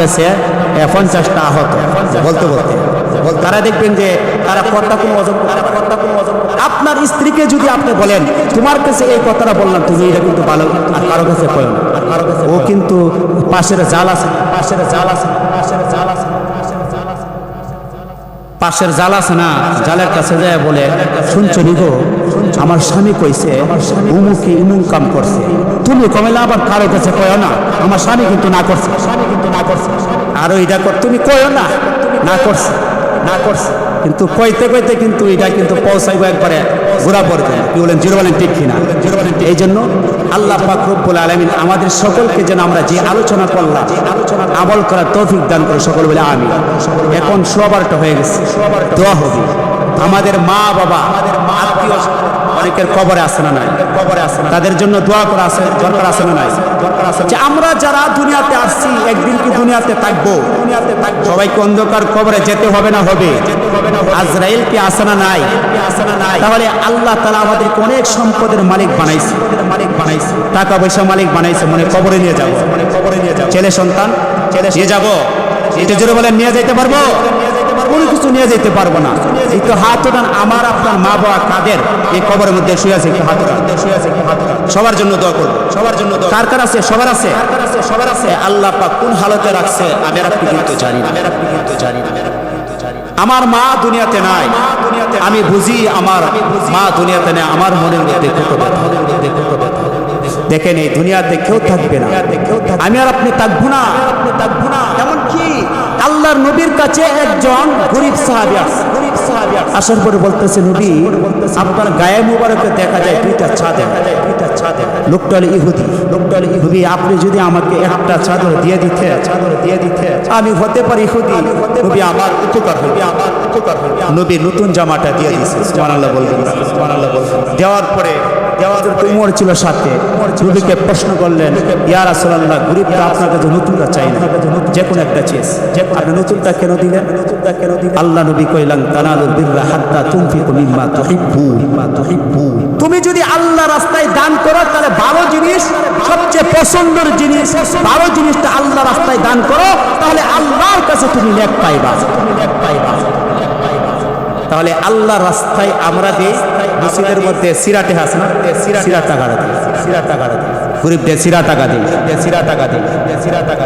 50টা আহত বলতে বলতে তারা দেখবেন যে তারা কথা কোনো ওজন আপনার স্ত্রীকে যদি আপনি বলেন তোমার কাছে এই কথাটা বললাম তুমি এটা কিন্তু ভালো আর কারো কাছে কয়ো না ও কিন্তু পাশের জাল আছে পাশের জাল আছে না জালের কাছে যায় বলে শুনছো নিগো আমার স্বামী কইছে উমুকে ইমুক কাম করছে তুমি কমেলা আবার কারো কাছে কয়ো না আমার স্বামী কিন্তু না করছে আরো এটা তুমি কয়ো না করছে কিন্তু কইতে কইতে কিন্তু এটা কিন্তু পৌঁছাইব একবারে ঘোরা পড়বে কি বলেন জিরো বলেন ঠিক কিনা এই জন্য আল্লাহ পাক রব্বুল আলামিন আমাদের সকলকে যেন আমরা যে আলোচনা করলাম আমল করার তৌফিক দান করে সকল বলে আমিন। এখন সবারটা হয়ে গেছে দোয়া হবে আমাদের মা বাবা আত্মীয় অনেকের কবরে আসে না নাই তাদের জন্য দোয়া করা আছে দরকার আছে না নাই যে আমরা যারা দুনিয়াতে আসছি একদিন কি দুনিয়াতে থাকবো সবাইকে অন্ধকার কবরে যেতে হবে না হবে আজরাইল কি আসে না নাই তাহলে আল্লাহ তাআলা আমাদেরকে অনেক সম্পদের মালিক বানাইছে টাকা পয়সা মালিক বানাইছে মনে কবরে নিয়ে যাবো ছেলে সন্তান নিয়ে যাবো এটা জোরে বলেন নিয়ে যেতে পারবো কোনো কিছু নিয়ে যেতে পারবো না এই তো হাত ওঠান আমার আপনার মা বাবা কাদের এই কবরের মধ্যে শুয়ে আছে একটু হাত ওঠান সবার জন্য দোয়া করবো কার কার আছে সবার আছে আল্লাহ পাক কোন হালতে রাখছে আমি আর আপনি কিন্তু জানি না আমার মা দুনিয়াতে নাই আমি বুঝি আমার মা দুনিয়াতে নেই আমার মনের মধ্যে কত ব্যথা দেখেন এই দুনিয়াতে কেউ থাকবে না আমি আর আপনি থাকবো না এমন কি আল্লাহর নবীর কাছে একজন গরীব সাহাবী আসার পরে বলতেছে নবী আপনার গায়ে মুবারকে দেখা যায় দুইটা ছাদে লোকটা হলো ইহুদি নবী আপনি যদি আমাকে একটা চাদর দিয়ে দিতে আমি হতে পারি ইহুদি নবী আমার উপকার হবে নবী নতুন জামাটা দিয়ে দিয়েছে সুবহানাল্লাহ বলবেন দেওয়ার পরে উমর ছিল সাথে নবীকে প্রশ্ন করলেন ইয়া রাসূলুল্লাহ গরীবটা আপনার কাছে নতুনটা চাই না যে কোনো একটা চেস আপনি নতুনটা কেন দিলেন আল্লাহ নবী কইলেন তানালুল বিররা হাত্তা তুনফিকু মিম্মা তুহিব্বু তুমি যদি আল্লাহ রাস্তায় দান করো তাহলে ভালো জিনিস সবচেয়ে পছন্দের জিনিস ভালো জিনিসটা আল্লাহ রাস্তায় দান করো তাহলে আল্লাহর কাছে তুমি নেক পাইবা তাহলে আল্লাহ রাস্তায় আমরা দিই মসজিদের মধ্যে সিরাটে হাস না সিরা টাকা দিই গরিবদের সিরা টাকা দিই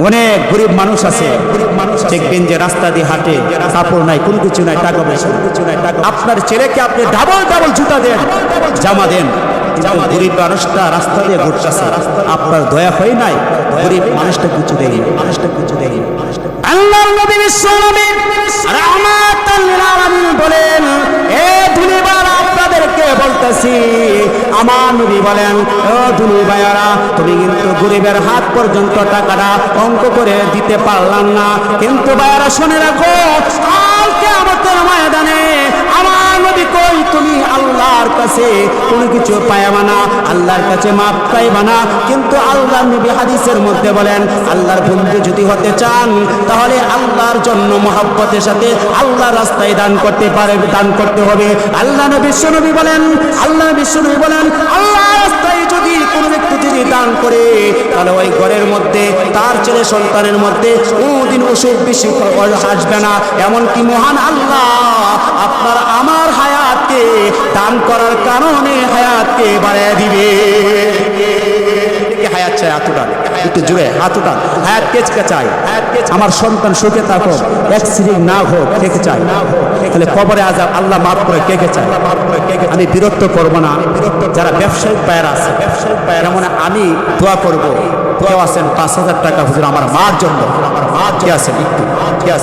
অনেক গরিব মানুষ আছে দেখবেন যে রাস্তা দিয়ে হাঁটে কাপড় নাই কোনো কিছু নাই টাকা পয়সা আপনার ছেলেকে আপনি ডাবল জুতা দেন জামা দেন গরিব মানুষটা রাস্তা দিয়ে ঘুরতেছে আপনার দয়া হয় নাই গরিব মানুষটা কিছু দেয় আল্লাহর নবী বিশ্বনবী রাহমাতাল লিল আলামিন বলেন এ দুনিয়ার আপনাদেরকে বলতেছি আমার নবী বলেন ও দুনিয়া ভাইয়ারা তুমি কিন্তু গরিবের হাত পর্যন্ত টাকাটা অঙ্ক করে দিতে পারলাম না কিন্তু ভাইয়ারা শুনে রাখো কাল কিয়ামতের ময়দানে আমার নবী কই তুমি আল্লাহর কাছে কোনো কিছু পাইবা না আল্লাহর কাছে মাপ পাইবা না কিন্তু আল্লাহর নবী হাদিসের মধ্যে বলেন আল্লাহর বন্ধু যদি হতে চান তাহলে আল্লাহর জন্য মহব্বতের সাথে আল্লাহর রাস্তায় দান করতে হবে আল্লাহ বিশ্বনবী বলেন আল্লাহর রাস্তায় যদি কোনো ব্যক্তি যদি দান করে তাহলে ওই ঘরের মধ্যে তার ছেলে সন্তানের মধ্যে কোনদিন অসুখ বেশি আসবে না এমনকি মহান আল্লাহ আপনার আমার হায়াতকে দান করার কারণে হায়াতকে বাড়ায় দিবে হায়াত চাই হাতুটান একটু জুড়ে হাতুটান হায়াত কেচকে চাই আমার সন্তান সুখে থাকুক অ্যাক্সিডেন্ট না হোক কে চাই তাহলে কবরে আযাব আল্লাহ মাফ করে কে চাই আমি বিরক্ত করব না যারা ব্যবসায়িক পায়রা আছে যেমন আমি দোয়া করব কেউ আছেন 5,000 টাকা হুজুর আমার মার জন্য কে আছেন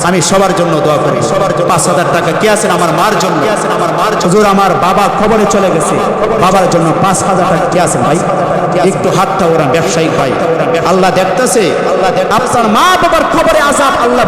আমি সবার জন্য দোয়া করি 5,000 টাকা কে আছেন আমার মার জন্য হুজুর আমার বাবা কবরে চলে গেছে বাবার জন্য 5,000 টাকা কে আছেন ভাই একটু হাতটা ওরা ব্যবসায়িক ভাই আল্লাহ দেখতেছে আপনার মা বাবার খবরে আযাব আল্লাহ